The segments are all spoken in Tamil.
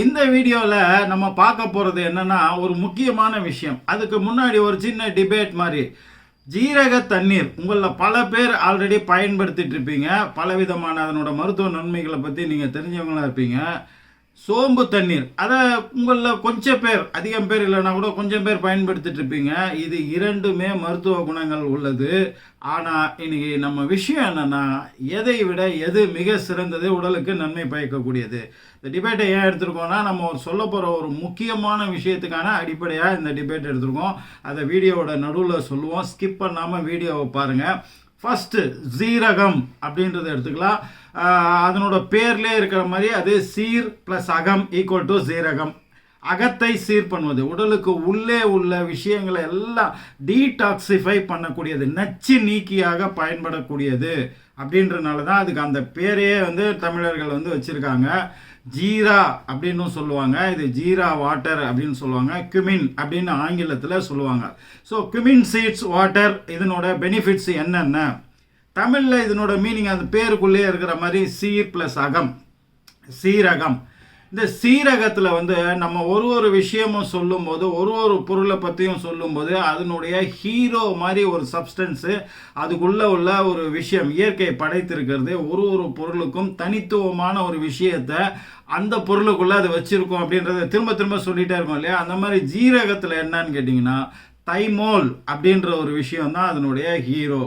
இந்த வீடியோவில் நம்ம பார்க்க போகிறது என்னன்னா ஒரு முக்கியமான விஷயம். அதுக்கு முன்னாடி ஒரு சின்ன டிபேட் மாதிரி. ஜீரக தண்ணீர் உங்களில் பல பேர் ஆல்ரெடி பயன்படுத்திட்டு இருப்பீங்க. பலவிதமான அதனோட மருத்துவ நன்மைகளை பற்றி நீங்கள் தெரிஞ்சவங்களாக இருப்பீங்க. சோம்பு தண்ணீர் அதை உங்களில் கொஞ்சம் பேர், அதிகம் பேர் இல்லைன்னா கூட கொஞ்சம் பேர் பயன்படுத்திட்டு இருப்பீங்க. இது இரண்டுமே மருத்துவ குணங்கள் உள்ளது. ஆனால் இன்னைக்கு நம்ம விஷயம் என்னென்னா, எதை விட எது மிக சிறந்தது, உடலுக்கு நன்மை பயக்கக்கூடியது. இந்த டிபேட்டை ஏன் எடுத்துருக்கோம்னா, நம்ம சொல்ல போகிற ஒரு முக்கியமான விஷயத்துக்கான அடிப்படையாக இந்த டிபேட் எடுத்துருக்கோம். அதை வீடியோவோட நடுவில் சொல்லுவோம். ஸ்கிப் பண்ணாமல் வீடியோவை பாருங்கள். ஃபஸ்ட்டு ஜீரகம் அப்படின்றத எடுத்துக்கலாம். அதனோட பேர்லேயே இருக்கிற மாதிரி அது சீர் ப்ளஸ் அகம் ஈக்குவல் டு ஜீரகம். அகத்தை சீர் பண்ணுவது, உடலுக்கு உள்ளே உள்ள விஷயங்களை எல்லாம் டீடாக்சிஃபை பண்ணக்கூடியது, நச்சு நீக்கியாக பயன்படக்கூடியது. அப்படின்றனால தான் அதுக்கு அந்த பேரையே தமிழர்கள் வச்சுருக்காங்க. ஜீரா அப்படின்னு சொல்லுவாங்க, இது ஜீரா வாட்டர் அப்படின்னு சொல்லுவாங்க, குமின் அப்படின்னு ஆங்கிலத்தில் சொல்லுவாங்க. ஸோ குமின் சீட்ஸ் வாட்டர், இதனோட பெனிஃபிட்ஸ் என்னென்ன, தமிழில் இதனோட மீனிங் அந்த பேருக்குள்ளே இருக்கிற மாதிரி சீர் ப்ளஸ் அகம், சீரகம். இந்த சீரகத்தில் நம்ம ஒரு விஷயமும் சொல்லும்போது, ஒரு பொருளை பற்றியும் சொல்லும்போது அதனுடைய ஹீரோ மாதிரி ஒரு சப்ஸ்டன்ஸு, அதுக்குள்ளே உள்ள ஒரு விஷயம் இயற்கை படைத்திருக்கிறது. ஒரு பொருளுக்கும் தனித்துவமான ஒரு விஷயத்தை அந்த பொருளுக்குள்ளே அது வச்சுருக்கோம் அப்படின்றத திரும்ப திரும்ப சொல்லிகிட்டே இருக்கோம் இல்லையா. அந்த மாதிரி ஜீரகத்தில் என்னன்னு கேட்டிங்கன்னா, தைமோல் அப்படின்ற ஒரு விஷயம் தான் அதனுடைய ஹீரோ.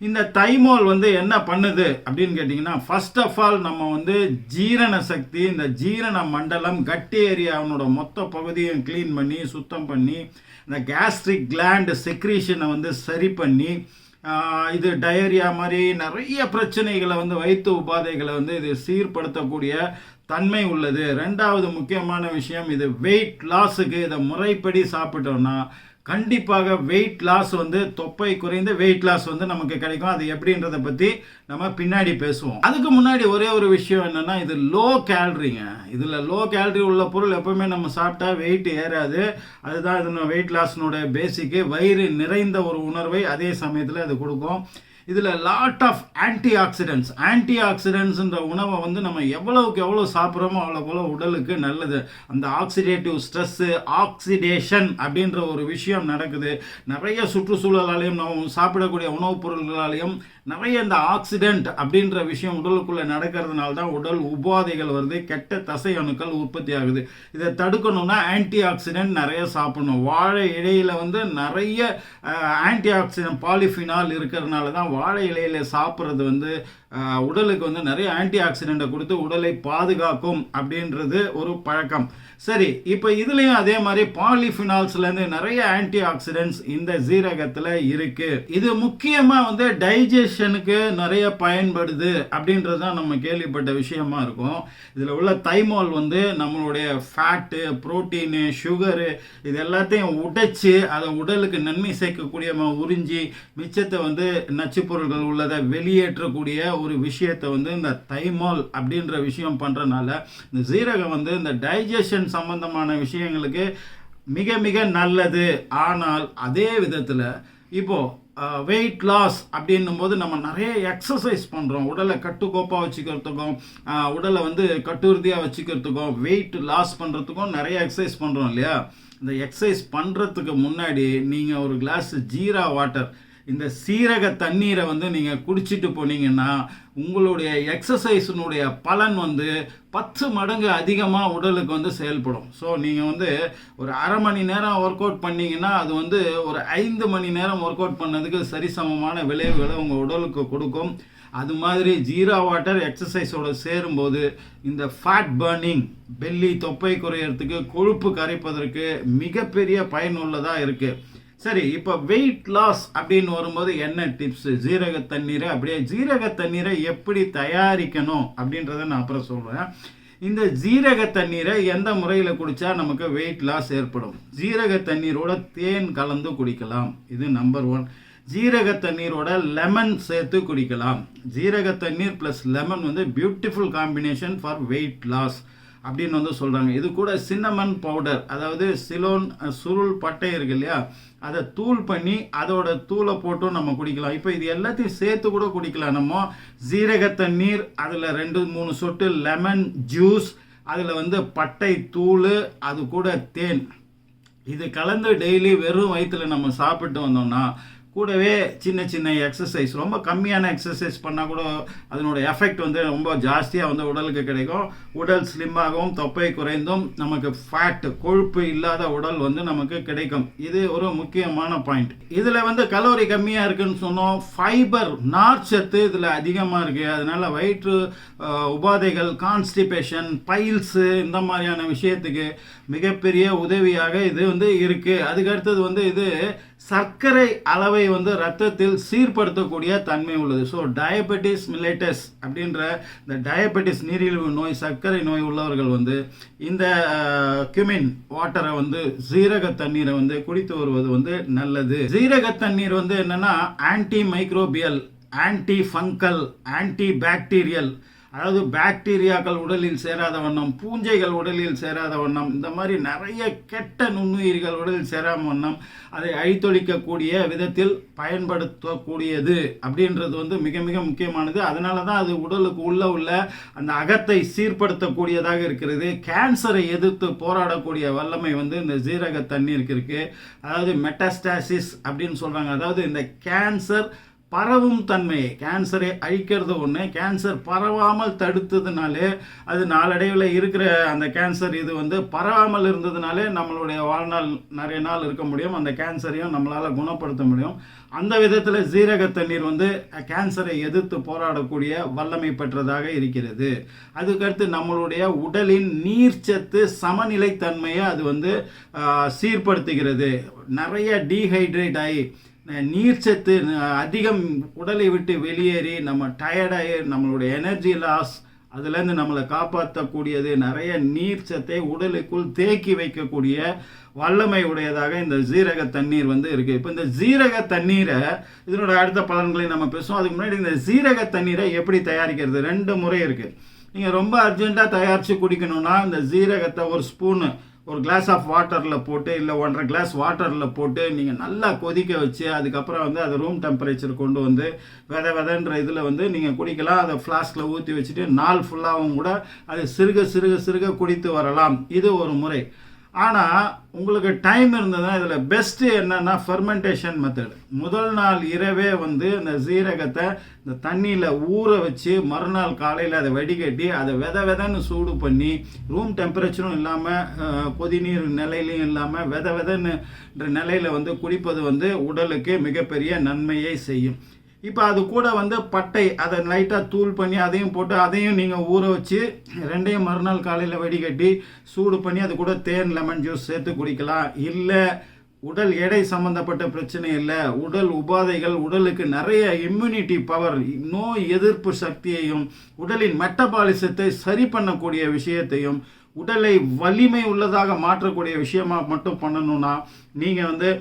இந்த தைமோல் என்ன பண்ணுது அப்படின்னு கேட்டிங்கன்னா, ஃபர்ஸ்ட் ஆஃப் ஆல் நம்ம ஜீரண சக்தி, இந்த ஜீரண மண்டலம், கட்டி ஏரியாவோட மொத்த பகுதியும் க்ளீன் பண்ணி சுத்தம் பண்ணி, இந்த கேஸ்ட்ரிக் கிளாண்ட் செக்ரீஷனை சரி பண்ணி, இது டயரியா மாதிரி நிறைய பிரச்சனைகளை வயிற்று உபாதைகளை இது சீர்படுத்தக்கூடிய தன்மை உள்ளது. ரெண்டாவது முக்கியமான விஷயம், இது வெயிட் லாஸுக்கு இதை முறைப்படி சாப்பிட்டோம்னா கண்டிப்பாக வெயிட் லாஸ் தொப்பை குறைந்த வெயிட் லாஸ் நமக்கு கிடைக்கும். அது எப்படின்றத பற்றி நம்ம பின்னாடி பேசுவோம். அதுக்கு முன்னாடி ஒரே ஒரு விஷயம் என்னென்னா, இது லோ கேலரிங்க. இதில் லோ கேலரி உள்ள பொருள் எப்பவுமே நம்ம சாப்பிட்டா வெயிட் ஏறாது. அதுதான் இதனோட வெயிட் லாஸ்னோட பேசிக்கு. வயிறு நிறைந்த ஒரு உணர்வை அதே சமயத்தில் அது கொடுக்கும். இதில் லாட் ஆஃப் ஆன்டி ஆக்சிடென்ட்ஸ்ன்ற உணவை நம்ம எவ்வளவுக்கு எவ்வளோ சாப்பிட்றோமோ அவ்வளோ உடலுக்கு நல்லது. அந்த ஆக்சிடேட்டிவ் ஸ்ட்ரெஸ்ஸு, ஆக்சிடேஷன் அப்படின்ற ஒரு விஷயம் நடக்குது. நிறைய சுற்றுச்சூழலாலையும் நம்ம சாப்பிடக்கூடிய உணவுப் பொருள்களாலையும் நிறைய இந்த ஆக்சிடென்ட் அப்படின்ற விஷயம் உடலுக்குள்ளே நடக்கிறதுனால தான் உடல் உபாதைகள் வருது, கெட்ட தசை அணுக்கள் உற்பத்தி ஆகுது. இதை தடுக்கணும்னா ஆன்டி ஆக்சிடென்ட் நிறைய சாப்பிடணும். வாழை இலையில் நிறைய ஆன்டி ஆக்சிடென்ட் பாலிஃபினால் இருக்கிறதுனால தான் வாழை இலையில் சாப்பிட்றது உடலுக்கு நிறைய ஆன்டி ஆக்சிடென்ட்டை கொடுத்து உடலை பாதுகாக்கும் அப்படின்றது ஒரு பழக்கம். சரி, இப்போ இதுலேயும் அதே மாதிரி பாலிஃபினால்ஸ்லேருந்து நிறைய ஆன்டி ஆக்சிடென்ட்ஸ் இந்த ஜீரகத்தில் இருக்குது. இது முக்கியமாக டைஜஷனுக்கு நிறைய பயன்படுது அப்படின்றது தான் நம்ம கேள்விப்பட்ட விஷயமா இருக்கும். இதில் உள்ள தைமோல் நம்மளுடைய ஃபேட்டு, புரோட்டீனு, சுகரு இது எல்லாத்தையும் உடைச்சி அதை உடலுக்கு நன்மை சேர்க்கக்கூடிய உறிஞ்சி மிச்சத்தை நச்சு பொருட்கள் உள்ளதை வெளியேற்றக்கூடிய ஒரு விஷயத்தை இந்த தைமோல் அப்படின்ற விஷயம் பண்ணுறதுனால இந்த ஜீரகம் இந்த டைஜஷன் சம்பந்தமான விஷயங்களுக்கு மிக மிக நல்லது. ஆனால் அதே விதத்தில் இப்போ வெயிட் லாஸ் அப்படின்னும் போது நம்ம நிறைய எக்ஸசைஸ் பண்ணுறோம். உடலை கட்டுக்கோப்பாக வச்சுக்கிறதுக்கும் உடலை கட்டுறுதியாக வச்சுக்கிறதுக்கும் வெயிட் லாஸ் பண்ணுறதுக்கும் நிறைய எக்ஸசைஸ் பண்ணுறோம் இல்லையா. இந்த எக்ஸசைஸ் பண்ணுறதுக்கு முன்னாடி நீங்கள் ஒரு கிளாஸ் ஜீரா வாட்டர், இந்த சீரக தண்ணீரை நீங்கள் குடிச்சிட்டு போனீங்கன்னா உங்களுடைய எக்ஸசைஸினுடைய பலன் 10 மடங்கு அதிகமாக உடலுக்கு செயல்படும். ஸோ நீங்கள் ஒரு அரை மணி நேரம் ஒர்க் அவுட் பண்ணிங்கன்னா அது ஒரு 5 மணி நேரம் ஒர்க் அவுட் பண்ணதுக்கு சரிசமமான விளைவுகளை உங்கள் உடலுக்கு கொடுக்கும். அது மாதிரி ஜீரா வாட்டர் எக்ஸசைஸோடு சேரும்போது இந்த ஃபேட் பர்னிங், பெல்லி தொப்பை குறையிறதுக்கு, கொழுப்பு கரைப்பதற்கு மிகப்பெரிய பயனுள்ளதாக இருக்குது. சரி, இப்போ வெயிட் லாஸ் அப்படின்னு வரும்போது என்ன டிப்ஸ்? ஜீரக தண்ணீரை எப்படி தயாரிக்கணும் அப்படின்றத நான் அப்புறம் சொல்கிறேன். இந்த ஜீரக தண்ணீரை எந்த முறையில் குடித்தா நமக்கு வெயிட் லாஸ் ஏற்படும்? ஜீரக தண்ணீரோட தேன் கலந்து குடிக்கலாம், இது நம்பர் 1. ஜீரக தண்ணீரோட லெமன் சேர்த்து குடிக்கலாம். ஜீரக தண்ணீர் plus lemon beautiful combination for weight loss அப்படின்னு சொல்கிறாங்க. இது கூட சின்னமன் பவுடர், அதாவது சிலோன் சுருள் பட்டை இருக்கு இல்லையா, அதை தூள் பண்ணி அதோட தூளை போட்டும் நம்ம குடிக்கலாம். இப்போ இது எல்லாத்தையும் சேர்த்து கூட குடிக்கலாம். நம்ம ஜீரக தண்ணீர், அதில் 2-3 சொட்டு லெமன் ஜூஸ், அதில் வந்து பட்டை தூள், அது கூட தேன், இது கலந்து டெய்லி வெறும் வயிற்றில் நம்ம சாப்பிட்டு வந்தோம்னா, கூடவே சின்ன சின்ன எக்ஸசைஸ், ரொம்ப கம்மியான எக்ஸசைஸ் பண்ணால் கூட அதனோட எஃபெக்ட் வந்து ரொம்ப ஜாஸ்தியாக வந்து உடலுக்கு கிடைக்கும். உடல் ஸ்லிம்மாகவும் தொப்பை குறைந்தும் நமக்கு ஃபேட், கொழுப்பு இல்லாத உடல் வந்து நமக்கு கிடைக்கும். இது ஒரு முக்கியமான பாயிண்ட். இதில் வந்து கலோரி கம்மியாக இருக்குன்னு சொன்னோம். ஃபைபர், நார்ச்சத்து இதில் அதிகமாக இருக்குது. அதனால் வயிற்று உபாதைகள், கான்ஸ்டிபேஷன், பைல்ஸு இந்த மாதிரியான விஷயத்துக்கு மிகப்பெரிய உதவியாக இது வந்து இருக்குது. அதுக்கடுத்தது வந்து இது சர்க்கரை அளவை வந்து ரத்தத்தில் சீர்படுத்தக்கூடிய தன்மை உள்ளது. ஸோ டயபெட்டிஸ் மிலைட்டஸ் அப்படின்ற இந்த டயபெட்டிஸ், நீரிழிவு நோய், சர்க்கரை நோய் உள்ளவர்கள் வந்து இந்த கியூமின் வாட்டரை வந்து, சீரக தண்ணீரை வந்து குடித்து வருவது வந்து நல்லது. சீரக தண்ணீர் வந்து என்னன்னா anti microbial, anti fungal, anti bacterial, அதாவது பாக்டீரியாக்கள் உடலில் சேராத வண்ணம், பூஞ்சைகள் உடலில் சேராத வண்ணம், இந்த மாதிரி நிறைய கெட்ட நுண்ணுயிர்கள் உடலில் சேராம வண்ணம் அதை அழித்தொழிக்கக்கூடிய விதத்தில் பயன்படுத்தக்கூடியது அப்படின்றது வந்து மிக மிக முக்கியமானது. அதனால தான் அது உடலுக்கு உள்ள அந்த அகத்தை சீர்படுத்தக்கூடியதாக இருக்கிறது. கேன்சரை எதிர்த்து போராடக்கூடிய வல்லமை வந்து இந்த சீரக தண்ணீருக்கு இருக்கு. அதாவது மெட்டாஸ்டாசிஸ் அப்படின்னு சொல்றாங்க. அதாவது இந்த கேன்சர் பரவும் தன்மையை, கேன்சரை அழிக்கிறது ஒன்று, கேன்சர் பரவாமல் தடுத்ததுனாலே அது நாளடைவில் இருக்கிற அந்த கேன்சர் இது வந்து பரவாமல் இருந்ததுனாலே நம்மளுடைய வாழ்நாள் நிறைய நாள் இருக்க முடியும். அந்த கேன்சரையும் நம்மளால் குணப்படுத்த முடியும். அந்த விதத்தில் சீரக தண்ணீர் வந்து கேன்சரை எதிர்த்து போராடக்கூடிய வல்லமை பெற்றதாக இருக்கிறது. அதுக்கடுத்து நம்மளுடைய உடலின் நீர்ச்சத்து சமநிலைத்தன்மையை அது வந்து சீர்படுத்துகிறது. நிறைய டீஹைட்ரேட் ஆகி நீர்ச்சத்து அதிகம் உடலை விட்டு வெளியேறி நம்ம டயர்டாகி நம்மளுடைய எனர்ஜி லாஸ், அதுலேருந்து நம்மளை காப்பாற்றக்கூடியது, நிறைய நீர்ச்சத்தை உடலுக்குள் தேக்கி வைக்கக்கூடிய வல்லமை உடையதாக இந்த சீரக தண்ணீர் வந்து இருக்குது. இப்போ இந்த சீரக தண்ணீரை, இதனோட அடுத்த பலன்களை நம்ம பேசுவோம். அதுக்கு முன்னாடி இந்த சீரக தண்ணீரை எப்படி தயாரிக்கிறது, 2 முறை இருக்குது. நீங்கள் ரொம்ப அர்ஜென்ட்டாக தயாரித்து குடிக்கணும்னா இந்த சீரகத்தை ஒரு ஸ்பூனு ஒரு கிளாஸ் ஆஃப் வாட்டரில் போட்டு, இல்லை 1.5 கிளாஸ் வாட்டரில் போட்டு நீங்கள் நல்லா கொதிக்க வச்சு, அதுக்கப்புறம் வந்து அதை ரூம் டெம்பரேச்சர் கொண்டு வந்து விதன்ற இதில் வந்து நீங்கள் குடிக்கலாம். அதை ஃப்ளாஸ்கில் ஊற்றி வச்சுட்டு நாள் ஃபுல்லாகவும் கூட அது சிறுக குடித்து வரலாம். இது ஒரு முறை. ஆனால் உங்களுக்கு டைம் இருந்ததுன்னா இதில் பெஸ்ட்டு என்னென்னா ஃபெர்மெண்டேஷன் மெத்தட். முதல் நாள் இரவே வந்து இந்த சீரகத்தை இந்த தண்ணியில் ஊற வச்சு மறுநாள் காலையில் அதை வடிகட்டி அதை விதன்னு சூடு பண்ணி, ரூம் டெம்பரேச்சரும் இல்லாமல் கொதிநீர் நிலையிலையும் இல்லாமல் விதன்ற நிலையில் வந்து குடிப்பது வந்து உடலுக்கு மிகப்பெரிய நன்மையை செய்யும். இப்போ அது கூட வந்து பட்டை, அதை லைட்டாக தூள் பண்ணி அதையும் போட்டு அதையும் நீங்கள் ஊற வச்சு 2யும் மறுநாள் காலையில் வடிகட்டி சூடு பண்ணி அது கூட தேன், லெமன் ஜூஸ் சேர்த்து குடிக்கலாம். இல்லை உடல் எடை சம்மந்தப்பட்ட பிரச்சனை இல்லை, உடல் உபாதைகள், உடலுக்கு நிறைய இம்யூனிட்டி பவர், நோய் எதிர்ப்பு சக்தியையும் உடலின் மெட்டபாலிசத்தை சரி பண்ணக்கூடிய விஷயத்தையும் உடலை வலிமை உள்ளதாக மாற்றக்கூடிய விஷயமா மட்டும் பண்ணணும்னா நீங்கள் வந்து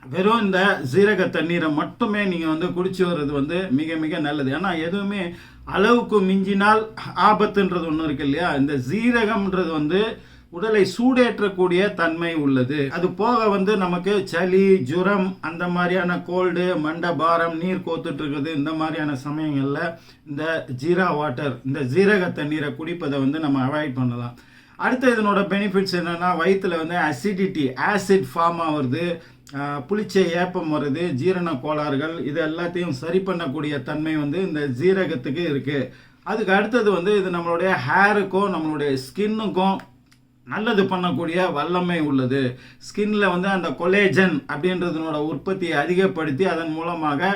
வெறும் இந்த சீரக தண்ணீரை மட்டுமே நீங்கள் வந்து குடிச்சு வர்றது வந்து மிக மிக நல்லது. ஏன்னா எதுவுமே அளவுக்கு மிஞ்சினால் ஆபத்துன்றது ஒன்று இருக்கு இல்லையா. இந்த சீரகம்ன்றது வந்து உடலை சூடேற்றக்கூடிய தன்மை உள்ளது. அது போக வந்து நமக்கு சளி, ஜுரம், அந்த மாதிரியான கோல்டு, மண்டை பாரம், நீர் கோத்துட்டு இருக்குது, இந்த மாதிரியான சமயங்களில் இந்த ஜீரா வாட்டர், இந்த சீரக தண்ணீரை குடிப்பதை வந்து நம்ம அவாய்ட் பண்ணலாம். அடுத்து இதனோட பெனிஃபிட்ஸ் என்னென்னா, வயிற்றில் வந்து அசிடிட்டி, ஆசிட் ஃபார்ம் ஆகுறது, புளிச்ச ஏப்பம் வருது, ஜீரண கோளாறுகள், இது எல்லாத்தையும் சரி பண்ணக்கூடிய தன்மை வந்து இந்த ஜீரகத்துக்கு இருக்குது. அதுக்கு அடுத்தது வந்து இது நம்மளுடைய ஹேருக்கும் நம்மளுடைய ஸ்கின்னுக்கும் நல்லது பண்ணக்கூடிய வல்லமை உள்ளது. ஸ்கின்ல வந்து அந்த கொலேஜன் அப்படின்றதனோட உற்பத்தியை அதிகப்படுத்தி அதன் மூலமாக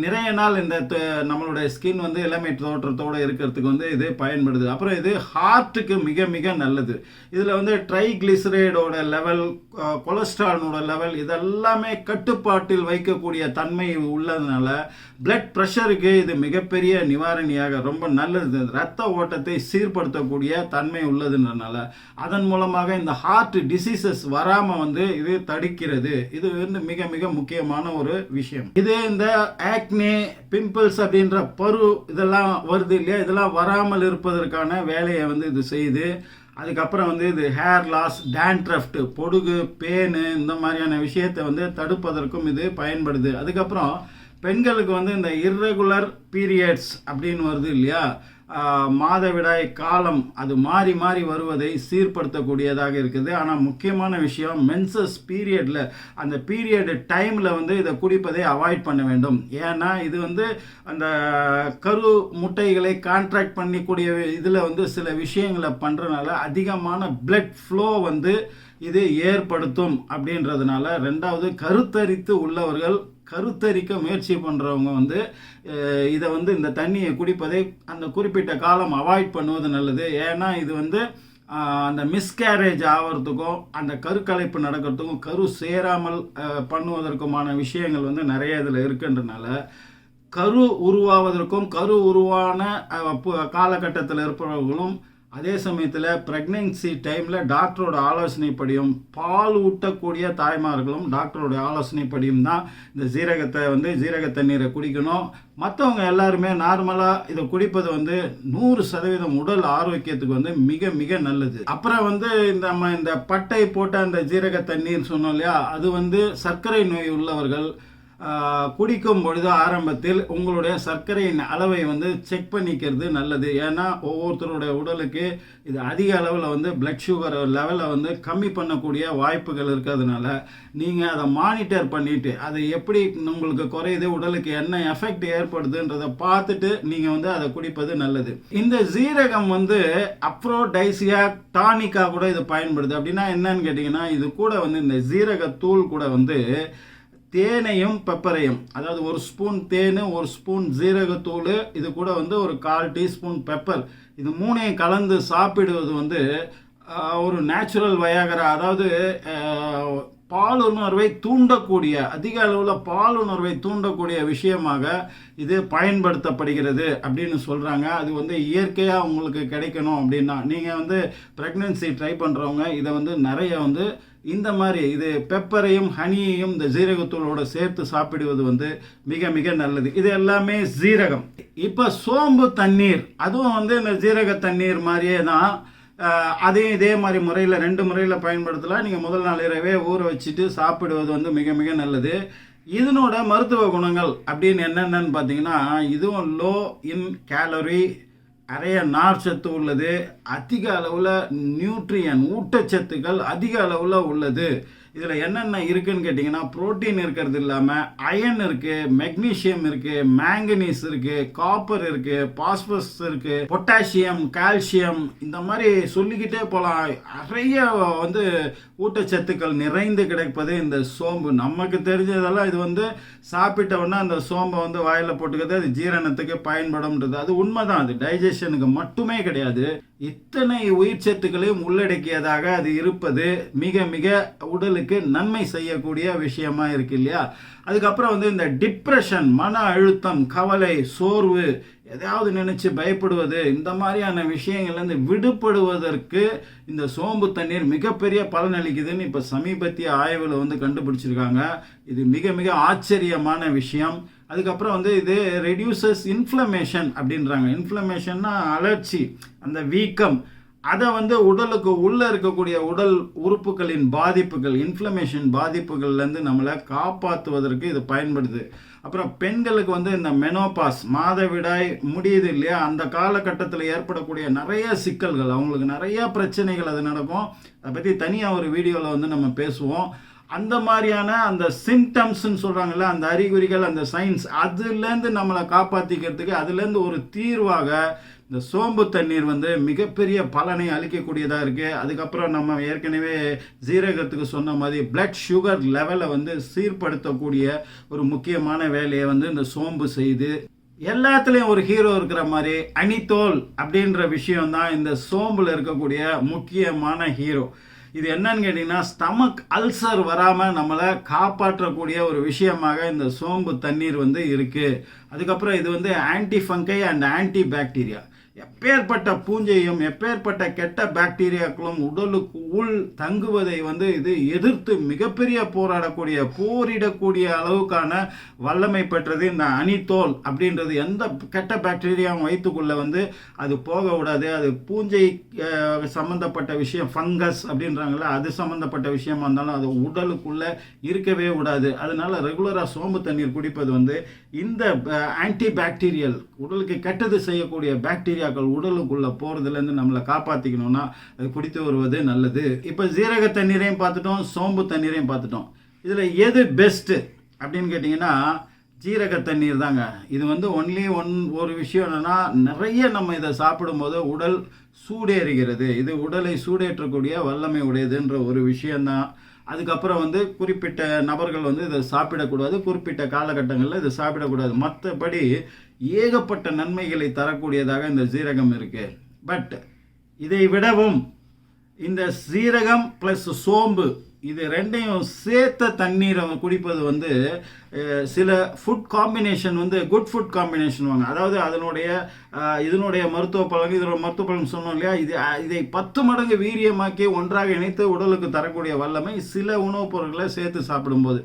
நிறைய நாள் இந்த நம்மளுடைய ஸ்கின் வந்து இளமை தோற்றத்தோடு இருக்கிறதுக்கு வந்து இது பயன்படுது. அப்புறம் இது ஹார்ட்டுக்கு மிக மிக நல்லது. இதில் வந்து ட்ரைக்ளிசரைடோட லெவல், கொலஸ்ட்ராலோட லெவல், இதெல்லாமே கட்டுப்பாட்டில் வைக்கக்கூடிய தன்மை உள்ளதுனால பிளட் ப்ரெஷருக்கு இது மிகப்பெரிய நிவாரணியாக ரொம்ப நல்லது. ரத்த ஓட்டத்தை சீர்படுத்தக்கூடிய தன்மை உள்ளதுன்றனால அதன் மூலமாக இந்த ஹார்ட் டிசீசஸ் வராமல் வந்து இது தடுக்கிறது. இது வந்து மிக மிக முக்கியமான ஒரு விஷயம். இது இந்த ஆக்னே, பிம்பிள்ஸ் அப்படின்ற பரு இதெல்லாம் வருது இல்லையா, இதெல்லாம் வராமல் இருப்பதற்கான வேலையை வந்து இது செய்யுது. அதுக்கப்புறம் வந்து இது ஹேர் லாஸ், டேண்ட்ரஃப்ட், பொடுகு, பேனு, இந்த மாதிரியான விஷயத்தை வந்து தடுப்பதற்கும் இது பயன்படுது. அதுக்கப்புறம் பெண்களுக்கு வந்து இந்த இர்ரெகுலர் பீரியட்ஸ் அப்படின்னு வருது இல்லையா, மாதவிடாய் காலம் அது மாறி மாறி வருவதை சீர்படுத்தக்கூடியதாக இருக்குது. ஆனால் முக்கியமான விஷயம் மென்சஸ் பீரியடில் அந்த பீரியடு டைமில் வந்து இதை குடிப்பதை அவாய்ட் பண்ண வேண்டும். ஏன்னா இது வந்து அந்த கரு முட்டைகளை கான்ட்ராக்ட் பண்ணிக்கூடிய இதில் வந்து சில விஷயங்களை பண்ணுறதுனால அதிகமான பிளட் ஃப்ளோ வந்து இது ஏற்படுத்தும் அப்படின்றதுனால. ரெண்டாவது, கருத்தரித்து உள்ளவர்கள், கருத்தரிக்க முயற்சி பண்ணுறவங்க வந்து இதை வந்து இந்த தண்ணியை குடிப்பதை அந்த குறிப்பிட்ட காலம் அவாய்ட் பண்ணுவது நல்லது. ஏன்னா இது வந்து அந்த மிஸ்கேரேஜ் ஆகிறதுக்கும் அந்த கருக்கலைப்பு நடக்கிறதுக்கும் கரு சேராமல் பண்ணுவதற்குமான விஷயங்கள் வந்து நிறைய இதில் இருக்குன்றனால கரு உருவாவதற்கும் கரு உருவான காலகட்டத்தில் இருப்பவர்களும் அதே சமயத்தில் ப்ரெக்னென்சி டைமில் டாக்டரோட ஆலோசனைப்படியும் பால் ஊட்டக்கூடிய தாய்மார்களும் டாக்டரோட ஆலோசனைப்படியும் தான் இந்த ஜீரக தண்ணீரை குடிக்கணும். மற்றவங்க எல்லாருமே நார்மலாக இதை குடிப்பது வந்து 100% உடல் ஆரோக்கியத்துக்கு வந்து மிக மிக நல்லது. அப்புறம் வந்து நம்ம இந்த பட்டை போட்ட அந்த ஜீரக தண்ணீர் சொன்னோம் இல்லையா, அது வந்து சர்க்கரை நோய் உள்ளவர்கள் குடிக்கும் பொழுது ஆரம்பத்தில் உங்களுடைய சர்க்கரையின் அளவை வந்து செக் பண்ணிக்கிறது நல்லது. ஏன்னா ஒவ்வொருத்தருடைய உடலுக்கு இது அதிக அளவில் வந்து பிளட் சுகர் லெவலை வந்து கம்மி பண்ணக்கூடிய வாய்ப்புகள் இருக்கிறதுனால நீங்கள் அதை மானிட்டர் பண்ணிவிட்டு அதை எப்படி உங்களுக்கு குறையுது, உடலுக்கு என்ன எஃபெக்ட் ஏற்படுதுன்றதை பார்த்துட்டு நீங்கள் வந்து அதை குடிப்பது நல்லது. இந்த ஜீரகம் வந்து அப்ரோடைசியா டானிக்காக கூட இது பயன்படுது. அப்படின்னா என்னன்னு கேட்டிங்கன்னா, இது கூட வந்து இந்த ஜீரகத்தூள் கூட வந்து தேனையும் பெப்பரையும், அதாவது 1 ஸ்பூன் தேன், 1 ஸ்பூன் ஜீரகத்தூள், இது கூட வந்து ஒரு 1/4 டீஸ்பூன் பெப்பர், இது 3ஐயும் கலந்து சாப்பிடுவது வந்து ஒரு நேச்சுரல் வயாகரா, அதாவது பாலுணர்வை தூண்டக்கூடிய, அதிக அளவில் பாலுணர்வை தூண்டக்கூடிய விஷயமாக இது பயன்படுத்தப்படுகிறது அப்படின்னு சொல்கிறாங்க. அது வந்து இயற்கையாக உங்களுக்கு கிடைக்கணும் அப்படின்னா நீங்கள் வந்து ப்ரெக்னென்சி ட்ரை பண்ணுறவங்க இதை வந்து நிறைய வந்து இந்த மாதிரி இது பெப்பரையும் ஹனியையும் இந்த ஜீரகத்தூளோட சேர்த்து சாப்பிடுவது வந்து மிக மிக நல்லது. இது எல்லாமே ஜீரகம். இப்போ சோம்பு தண்ணீர், அதுவும் வந்து இந்த ஜீரக தண்ணீர் மாதிரியே தான். அதையும் இதே மாதிரி முறையில் 2 முறையில் பயன்படுத்தலாம். நீங்கள் முதல் நாள் இரவே ஊற வச்சுட்டு சாப்பிடுவது வந்து மிக மிக நல்லது. இதனோட மருத்துவ குணங்கள் அப்படின்னு என்னென்னு பார்த்தீங்கன்னா, இதுவும் லோ இன் கேலரி, நிறைய நார் சத்து உள்ளது, அதிக அளவில் நியூட்ரியன் ஊட்டச்சத்துக்கள் அதிக அளவில் உள்ளது. இதில் என்னென்ன இருக்குதுன்னு கேட்டிங்கன்னா, புரோட்டீன் இருக்கிறது இல்லாமல் அயன் இருக்குது, மெக்னீஷியம் இருக்குது, மேங்கனீஸ் இருக்குது, காப்பர் இருக்குது, பாஸ்பரஸ் இருக்குது, பொட்டாசியம், கால்சியம், இந்த மாதிரி சொல்லிக்கிட்டே போகலாம். நிறைய வந்து ஊட்டச்சத்துக்கள் நிறைந்து கிடைப்பது இந்த சோம்பு. நமக்கு தெரிஞ்சதெல்லாம் இது வந்து சாப்பிட்ட உடனே அந்த சோம்பை வந்து வாயில் போட்டுக்கிறது அது ஜீரணத்துக்கு பயன்படும்ன்றது அது உண்மைதான். அது டைஜஷனுக்கு மட்டுமே கிடையாது, இத்தனை உயிர் சத்துக்களையும் உள்ளடக்கியதாக அது இருப்பது மிக மிக உடலுக்கு நன்மை செய்யக்கூடிய விஷயமா இருக்கு இல்லையா. அதுக்கப்புறம் வந்து இந்த டிப்ரெஷன், மன அழுத்தம், கவலை, சோர்வு, எதையாவது நினைச்சு பயப்படுவது, இந்த மாதிரியான விஷயங்கள்லேருந்து விடுபடுவதற்கு இந்த சோம்பு தண்ணீர் மிகப்பெரிய பலனளிக்குதுன்னு இப்போ சமீபத்திய ஆய்வில் வந்து கண்டுபிடிச்சிருக்காங்க. இது மிக மிக ஆச்சரியமான விஷயம். அதுக்கப்புறம் வந்து இது ரெடியூசஸ் இன்ஃப்ளமேஷன் அப்படின்றாங்க. இன்ஃப்ளமேஷன்னா அலர்ச்சி, அந்த வீக்கம், அதை வந்து உடலுக்கு உள்ளே இருக்கக்கூடிய உடல் உறுப்புகளின் பாதிப்புகள், இன்ஃப்ளமேஷன் பாதிப்புகள்லேருந்து நம்மளை காப்பாற்றுவதற்கு இது பயன்படுது. அப்புறம் பெண்களுக்கு வந்து இந்த மெனோபாஸ், மாதவிடாய் முடியுது இல்லையா, அந்த காலகட்டத்தில் ஏற்படக்கூடிய நிறைய சிக்கல்கள், அவங்களுக்கு நிறைய பிரச்சனைகள் அது நடக்கும். அதை பற்றி தனியாக ஒரு வீடியோவில் வந்து நம்ம பேசுவோம். அந்த மாதிரியான அந்த சிம்டம்ஸ்ன்னு சொல்கிறாங்கல்ல, அந்த அறிகுறிகள், அந்த சைன்ஸ், அதுலேருந்து நம்மளை காப்பாற்றிக்கிறதுக்கு அதுலேருந்து ஒரு தீர்வாக இந்த சோம்பு தண்ணீர் வந்து மிகப்பெரிய பலனை அளிக்கக்கூடியதாக இருக்குது. அதுக்கப்புறம் நம்ம ஏற்கனவே ஜீரகத்துக்கு சொன்ன மாதிரி பிளட் சுகர் லெவலை வந்து சீர்படுத்தக்கூடிய ஒரு முக்கியமான வேலையை வந்து இந்த சோம்பு செய்து. எல்லாத்துலேயும் ஒரு ஹீரோ இருக்கிற மாதிரி அனித்தோல் அப்படின்ற விஷயம்தான் இந்த சோம்பில் இருக்கக்கூடிய முக்கியமான ஹீரோ. இது என்னன்னு கேட்டிங்கன்னா, ஸ்டமக் அல்சர் வராமல் நம்மளை காப்பாற்றக்கூடிய ஒரு விஷயமாக இந்த சோம்பு தண்ணீர் வந்து இருக்குது. அதுக்கப்புறம் இது வந்து anti fungi and anti bacteria. எப்பேற்பட்ட பூஞ்சையும் எப்பேற்பட்ட கெட்ட பாக்டீரியாக்களும் உடலுக்கு உள் தங்குவதை வந்து இது எதிர்த்து மிகப்பெரிய போரிடக்கூடிய அளவுக்கான வல்லமை பெற்றது இந்த அனித்தோல் அப்படின்றது. எந்த கெட்ட பாக்டீரியாவும் வயிற்றுக்குள்ளே வந்து அது போக விடாது. அது பூஞ்சை சம்மந்தப்பட்ட விஷயம், ஃபங்கஸ் அப்படின்றாங்களே, அது சம்மந்தப்பட்ட விஷயமா இருந்தாலும் அது உடலுக்குள்ளே இருக்கவே விடாது. அதனால ரெகுலராக சோம்பு தண்ணீர் குடிப்பது வந்து இந்த ஆன்டி பாக்டீரியல், உடலுக்கு கெட்டது செய்யக்கூடிய பாக்டீரியா பாக்டீரியாக்கள் உடலுக்குள்ளே போகிறதுலேருந்து நம்மளை காப்பாற்றிக்கணும்னா அது குடித்து வருவது நல்லது. இப்போ ஜீரக தண்ணீரையும் பார்த்துட்டோம், சோம்பு தண்ணீரையும் பார்த்துட்டோம். இதில் எது பெஸ்ட்டு அப்படின்னு கேட்டிங்கன்னா ஜீரக தண்ணீர் தாங்க. இது வந்து ஒரு விஷயம் என்னென்னா, நிறைய நம்ம இதை சாப்பிடும்போது உடல் சூடேறுகிறது. இது உடலை சூடேற்றக்கூடிய வல்லமை உடையதுன்ற ஒரு விஷயந்தான். அதுக்கப்புறம் வந்து குறிப்பிட்ட நபர்கள் வந்து இதை சாப்பிடக்கூடாது, குறிப்பிட்ட காலகட்டங்களில் இதை சாப்பிடக்கூடாது. மற்றபடி ஏகப்பட்ட நன்மைகளை தரக்கூடியதாக இந்த ஜீரகம் இருக்குது. பட் இதை விடவும் இந்த சீரகம் ப்ளஸ் சோம்பு இது ரெண்டையும் சேர்த்த தண்ணீரை குடிப்பது வந்து சில ஃபுட் காம்பினேஷன் வந்து குட் ஃபுட் காம்பினேஷன் வாங்க. அதாவது இதனுடைய மருத்துவ பலன், இதோட மருத்துவ பலன் சொன்னோம் இல்லையா, இதை 10 மடங்கு வீரியமாக்கி ஒன்றாக இணைத்து உடலுக்கு தரக்கூடிய வல்லமை சில உணவுப் பொருட்களை சேர்த்து சாப்பிடும்போது.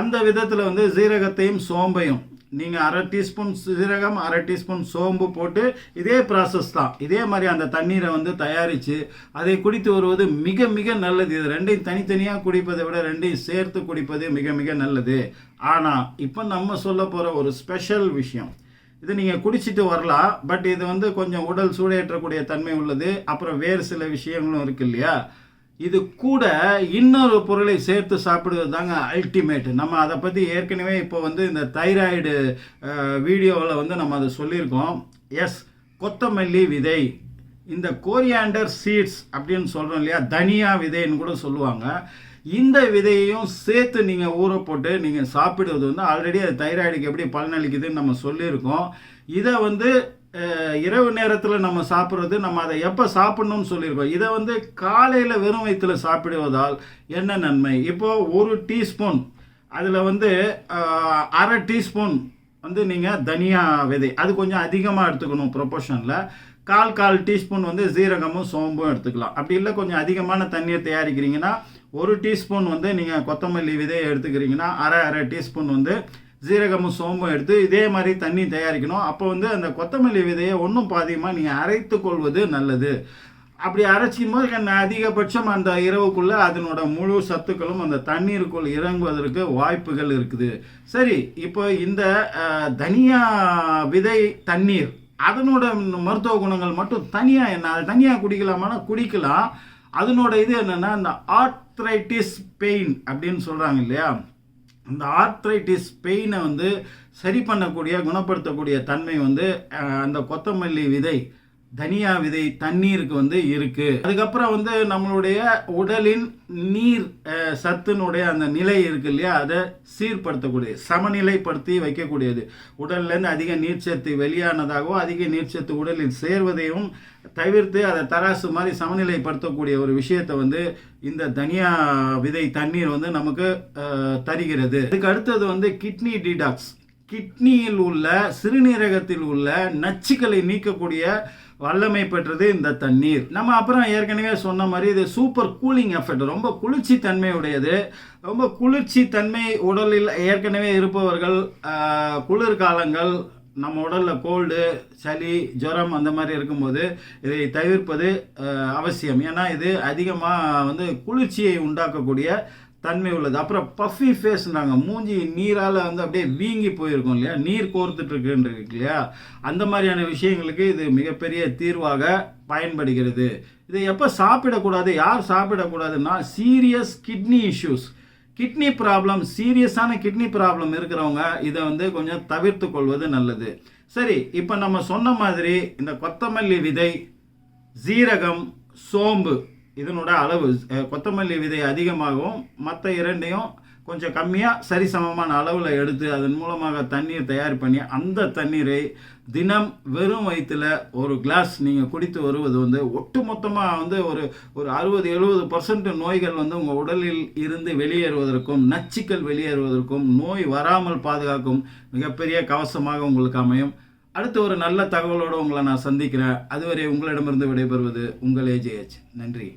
அந்த விதத்தில் வந்து ஜீரகத்தையும் சோம்பையும் நீங்கள் 1/2 டீஸ்பூன் சீரகம் 1/2 டீஸ்பூன் சோம்பு போட்டு இதே ப்ராசஸ் தான், இதே மாதிரி அந்த தண்ணீரை வந்து தயாரித்து அதை குடித்து வருவது மிக மிக நல்லது. இது ரெண்டையும் தனித்தனியாக குடிப்பதை விட ரெண்டையும் சேர்த்து குடிப்பது மிக மிக நல்லது. ஆனால் இப்போ நம்ம சொல்ல போகிற ஒரு ஸ்பெஷல் விஷயம், இது நீங்கள் குடிச்சிட்டு வரலாம், பட் இது வந்து கொஞ்சம் உடல் சூடேற்றக்கூடிய தன்மை உள்ளது. அப்புறம் வேறு சில விஷயங்களும் இருக்கு இல்லையா, இது கூட இன்னொரு பொருளை சேர்த்து சாப்பிடுவது தாங்க அல்டிமேட். நம்ம அதை பற்றி ஏற்கனவே இப்போ வந்து இந்த தைராய்டு வீடியோவில் வந்து நம்ம அதை சொல்லியிருக்கோம். எஸ், கொத்தமல்லி விதை, இந்த கோரியாண்டர் சீட்ஸ் அப்படின்னு சொல்கிறோம் இல்லையா, தனியா விதைன்னு கூட சொல்லுவாங்க. இந்த விதையையும் சேர்த்து நீங்கள் ஊற போட்டு நீங்கள் சாப்பிடுவது வந்து ஆல்ரெடி அது தைராய்டுக்கு எப்படி பலனளிக்குதுன்னு நம்ம சொல்லியிருக்கோம். இதை வந்து இரவு நேரத்தில் நம்ம சாப்பிட்றது, நம்ம அதை எப்போ சாப்பிடணும்னு சொல்லியிருக்கோம். இதை வந்து காலையில் வெறும் வயிற்றில் சாப்பிடுவதால் என்ன நன்மை? இப்போது 1 டீஸ்பூன் அதில் வந்து 1/2 டீஸ்பூன் வந்து நீங்கள் தனியா விதை, அது கொஞ்சம் அதிகமாக எடுத்துக்கணும் ப்ரொபோர்ஷனில். 1/4 டீஸ்பூன் வந்து ஜீரகமும் சோம்பும் எடுத்துக்கலாம். அப்படி இல்லை கொஞ்சம் அதிகமான தண்ணீர் தயாரிக்கிறீங்கன்னா 1 டீஸ்பூன் வந்து நீங்கள் கொத்தமல்லி விதையை எடுத்துக்கிறீங்கன்னா 1/2 டீஸ்பூன் வந்து ஜீரகமும் சோம்பும் எடுத்து இதே மாதிரி தண்ணி தயாரிக்கணும். அப்போ வந்து அந்த கொத்தமல்லி விதையை ஒன்றும் பாதியமாக நீங்கள் அரைத்து கொள்வது நல்லது. அப்படி அரைச்சிக்கும் போது அதிகபட்சம் அந்த இரவுக்குள்ளே அதனோட முழு சத்துக்களும் அந்த தண்ணீருக்குள் இறங்குவதற்கு வாய்ப்புகள் இருக்குது. சரி, இப்போ இந்த தனியா விதை தண்ணீர் அதனோட மருத்துவ குணங்கள் மட்டும் தனியாக என்ன, அது தனியாக குடிக்கலாமான்னா குடிக்கலாம். அதனோட இது என்னென்னா, இந்த ஆர்த்ரைட்டிஸ் பெயின் அப்படின்னு சொல்கிறாங்க இல்லையா, அந்த ஆர்த்ரைட்டிஸ் பெயினை வந்து சரி பண்ணக்கூடிய குணப்படுத்தக்கூடிய தன்மை வந்து அந்த கொத்தமல்லி விதை தனியா விதை தண்ணீருக்கு வந்து இருக்குது. அதுக்கப்புறம் வந்து நம்மளுடைய உடலின் நீர் சத்துனுடைய அந்த நிலை இருக்கு இல்லையா, அதை சீர்படுத்தக்கூடியது, சமநிலைப்படுத்தி வைக்கக்கூடியது. உடல்லேருந்து அதிக நீர்ச்சத்து வெளியானதாகவோ அதிக நீர்ச்சத்து உடலில் சேர்வதையும் தவிர்த்து அதை தராசு மாதிரி சமநிலைப்படுத்தக்கூடிய ஒரு விஷயத்தை வந்து இந்த தனியா விதை தண்ணீர் வந்து நமக்கு தருகிறது. அதுக்கு அடுத்தது வந்து கிட்னி டீடாக்ஸ், கிட்னியில் உள்ள சிறுநீரகத்தில் உள்ள நச்சுக்களை நீக்கக்கூடிய வல்லமை பெற்றது இந்த தண்ணீர். நம்ம அப்புறம் ஏற்கனவே சொன்ன மாதிரி இது சூப்பர் கூலிங் எஃபெக்ட், ரொம்ப குளிர்ச்சி தன்மை உடையது. ரொம்ப குளிர்ச்சி தன்மை உடலில் ஏற்கனவே இருப்பவர்கள் குளிர்காலங்கள் நம்ம உடலில் கோல்டு, சளி, ஜுரம் அந்த மாதிரி இருக்கும்போது இதை தவிர்ப்பது அவசியம். ஏன்னா இது அதிகமாக வந்து குளிர்ச்சியை உண்டாக்கக்கூடிய தன்மை உள்ளது. அப்புறம் பஃபி ஃபேஸ்ன்றாங்க, மூஞ்சி நீரால் வந்து அப்படியே வீங்கி போயிருக்கும் இல்லையா, நீர் கோர்த்துட்ருக்குன்னு இருக்கு இல்லையா, அந்த மாதிரியான விஷயங்களுக்கு இது மிகப்பெரிய தீர்வாக பயன்படுகிறது. இதை எப்போ சாப்பிடக்கூடாது, யார் சாப்பிடக்கூடாதுன்னா serious kidney issues, kidney problem, சீரியஸான கிட்னி ப்ராப்ளம் இருக்கிறவங்க இதை வந்து கொஞ்சம் தவிர்த்து கொள்வது நல்லது. சரி, இப்போ நம்ம சொன்ன மாதிரி இந்த கொத்தமல்லி விதை, ஜீரகம், சோம்பு இதனோட அளவு, கொத்தமல்லி விதை அதிகமாகவும் மற்ற இரண்டையும் கொஞ்சம் கம்மியாக சரிசமமான அளவில் எடுத்து அதன் மூலமாக தண்ணீர் தயார் பண்ணி அந்த தண்ணீரை தினம் வெறும் வயிற்றில் 1 கிளாஸ் நீங்கள் குடித்து வருவது வந்து ஒட்டுமொத்தமாக வந்து ஒரு 60-70% நோய்கள் வந்து உங்கள் உடலில் இருந்து வெளியேறுவதற்கும் நச்சுக்கள் வெளியேறுவதற்கும் நோய் வராமல் பாதுகாக்கும் மிகப்பெரிய கவசமாக உங்களுக்கு அமையும். அடுத்து ஒரு நல்ல தகவலோடு உங்களை நான் சந்திக்கிறேன். அதுவரை உங்களிடமிருந்து விடைபெறுவது உங்கள் AJH. நன்றி.